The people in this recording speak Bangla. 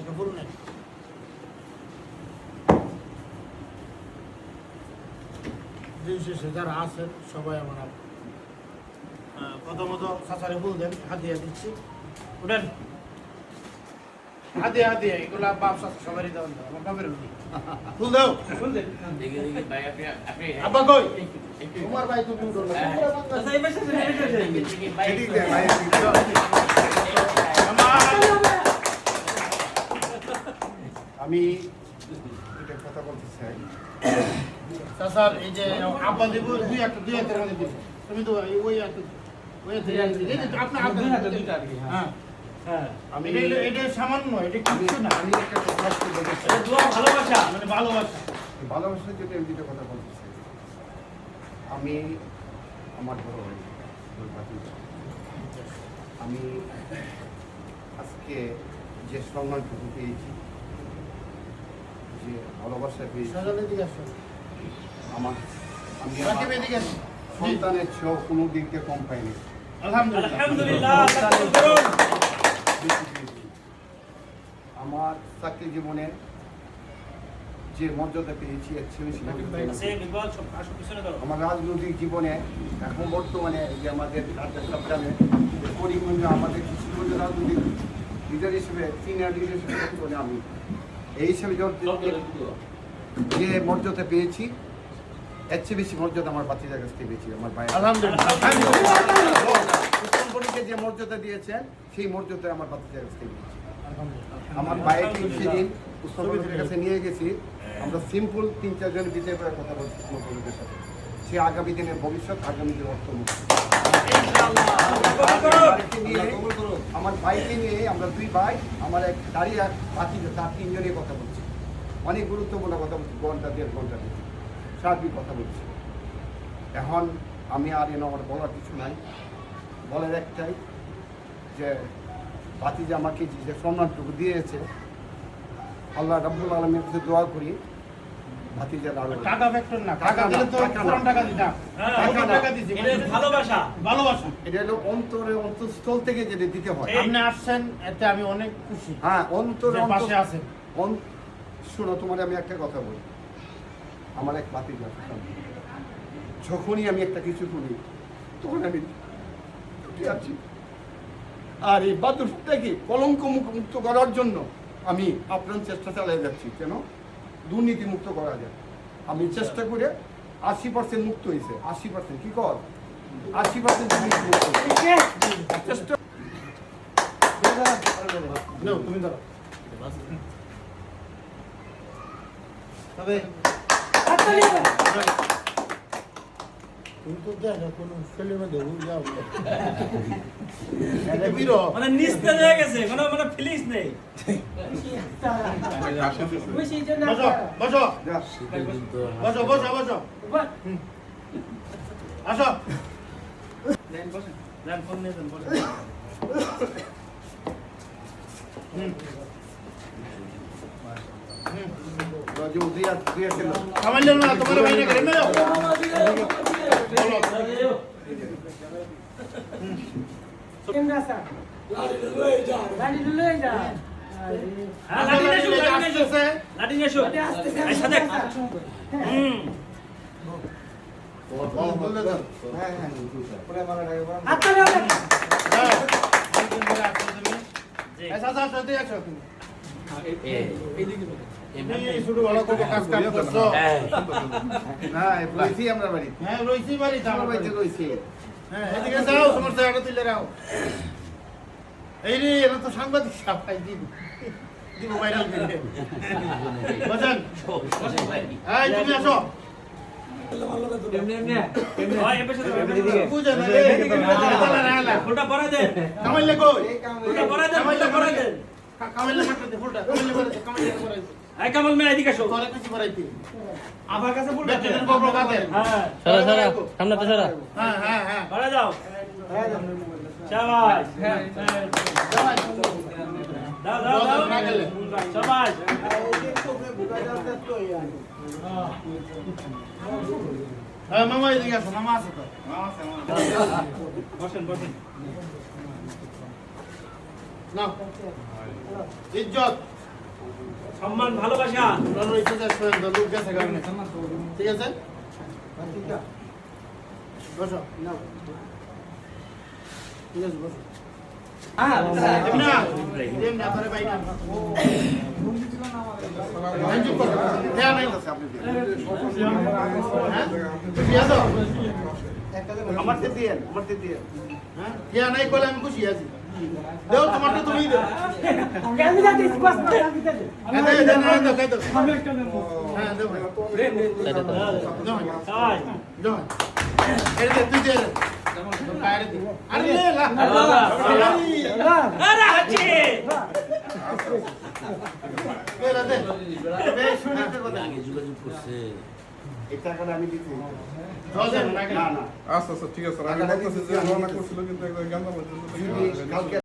একটা ফুল নেন। দিন শেষে যারা আছেন সবাই আমার প্রথমত চাচারে ফুল দেন, হাতিয়া দিচ্ছি। উঠেন, হাতিয়া এগুলা বাপ চাচা সবারই দেওয়ান, আমার বাপের ফুল দাও, ফুল দেন। আব্বা কই? তোমার ভাই তুমি উঠো না। আমি একটা কথা বলতে চাই। চাচার এই যে আব্বা দেব দুই হাতের মধ্যে দিব। তুমি তো ওই আপনার দুইটা আর কি। হ্যাঁ হ্যাঁ, আমি এটা সামান্য, এটা কিছু না। আমি একটা কথা বলতে চাই। ভালোবাসা মানে ভালোবাসা, ভালোবাসার জন্য আমি দুটো কথা বলতে চাই। আমি আমার বড় ভাই, আমি আজকে যে সম্মানটুকু পেয়েছি, যে ভালোবাসা পেয়েছি, আমার আমি আমার সন্তানের চেয়েও কোনো দিক দিয়ে কম পাইনি। আলহামদুলিল্লাহ। আমার চাকরি জীবনে যে মর্যাদা পেয়েছি এর চেয়ে বেশি আমার রাজনৈতিক জীবনে এখন বর্তমানে যে আমাদের সপ্তাহে করিমগঞ্জে আমাদের কৃষিগঞ্জ রাজনৈতিক লিডার হিসেবে সিনিয়র লিডার হিসেবে বর্তমানে আমি এই হিসেবে যে মর্যাদা পেয়েছি এর চেয়ে বেশি মর্যাদা আমার বাচ্চাদের কাছ থেকে পেয়েছি আমার ভাই। উত্তমপরিকে যে মর্যাদা দিয়েছেন সেই মর্যাদা আমার বাচ্চাদের কাছ থেকে পেয়েছি। আমার ভাইকে সেদিন উত্তমপরিকের কাছে নিয়ে গেছি, আমরা সিম্পল 3-4 জন বিচার করে কথা বলছি উত্তমপরিকের সাথে। সে আগামী দিনের ভবিষ্যৎ, আগামী দিনের অর্থমুক্ত। আমার ভাইকে নিয়ে আমরা দুই ভাই, আমার এক দাঁড়িয়ে এক বাকি 4-3 জনের কথা বলছি, অনেক গুরুত্বপূর্ণ কথা বলছি, ঘন্টা 1.5 ঘন্টা সার্বিক কথা বলছি। এখন আমি আর আমার বলার কিছু নাই, বলার একটাই যে ভাতিজা আমাকে যে সম্মানটুকু দিয়েছে, আল্লাহ রাব্বুল আলামিনের কাছে দোয়া করি ভাতিজার আরো টাকা ফ্যাক্টর না, টাকা দিলে তো পুরান টাকা দিতাম, টাকা দিছি, এটা ভালোবাসা, ভালোবাসা এটা হলো অন্তরে অন্তঃস্থল থেকে যেটা দিতে হয়। আপনি আসছেন এতে আমি অনেক খুশি। হ্যাঁ, অন্তরে পাশে আছেন। শোনো, তোমার আমি একটা কথা বলি, আমার এক ভাতিজা যখনই আমি একটা কিছু করি তখন আমি আছি, আর এই বাদুরটাকে কলঙ্ক মুক্ত করার জন্য আমি আপ্রাণ চেষ্টা চালিয়ে যাচ্ছি, কেন দুর্নীতি মুক্ত করা যায়। আমি চেষ্টা করে 80% মুক্ত হয়েছে, 80% কি কর 80% দুর্নীতি মুক্ত চেষ্টা। তুমি ধরো তবে কিন্তু দেখো কোনো ফিল্মে দেখো যাও মানে নিস্তেজ হয়ে গেছে, কোনো মানে ফিলিংস নেই। বসো বসো বসো বসো বসো আসো, ফোন নিয়ে যান, বসো। সামান্য না তোমার বাইরে করে নাও। শুধু ভালো করে কাজ কাজ করছো। হ্যাঁ, রয়েছি আমরা বাড়ি, হ্যাঁ রয়েছি বাড়িতে, আমার বাড়িতে রয়েছি। হ্যাঁ এদিকে যাও, তোমার জায়গাটা তুলে রাও। এই রে, এটা তো সাংবাদিক সাফাই দিব দিব ভাইরাল করে বলেন। এই তুমি আসো, বুঝেন ফুলটা পরা দেন, কামাইলে কই ফুলটা পরা দেন, কামাইলে পরা দেন, কামাইলে মাত্র দে ফুলটা, কামাইলে পরা দে, কামাইলে পরা দে। এই কামাল মেয়ে এদিকে আসো, তোরা কিছু পরাইতে আমার কাছে ফুলটা বেটেনের বড় কাদের। হ্যাঁ সরা সরা সামনে তো সরা। হ্যাঁ হ্যাঁ হ্যাঁ পরা যাও, শাবাশ, দাও দাও দাও, শাবাশ। হ্যাঁ মামা এদিকে আসো, মামা আছে তো, বসেন বসেন। নাও ইজ্জত সম্মান ভালোবাসা ওনার ইচ্ছে যা শোনেন তো লোক গেছে কারণে ঠিক আছে বসো ঠিক আছে বসো এমনি না এমনি আপনারে বাইরে মঞ্জুর করো হ্যাঁ নাই আপনি দিন। হ্যাঁ দিয়া দাও আমার তে দিয়ে হ্যাঁ দিয়া নাই কইলে আমি খুশি আছি দেও তোমারটা তুমিই দাও হ্যাঁ দেও তাই দাও এটা তুই দে বাইরে দে আরে লে লা আরে আছে এরা দে এই শুনে তো কথা আগে যোগাযোগ করছে এই টাকাটা আমি দিতে দশ না না না আচ্ছা আচ্ছা ঠিক আছে আমি বলতেছি যে রওনা করছিল কিন্তু একবার গেলাম যদি কালকে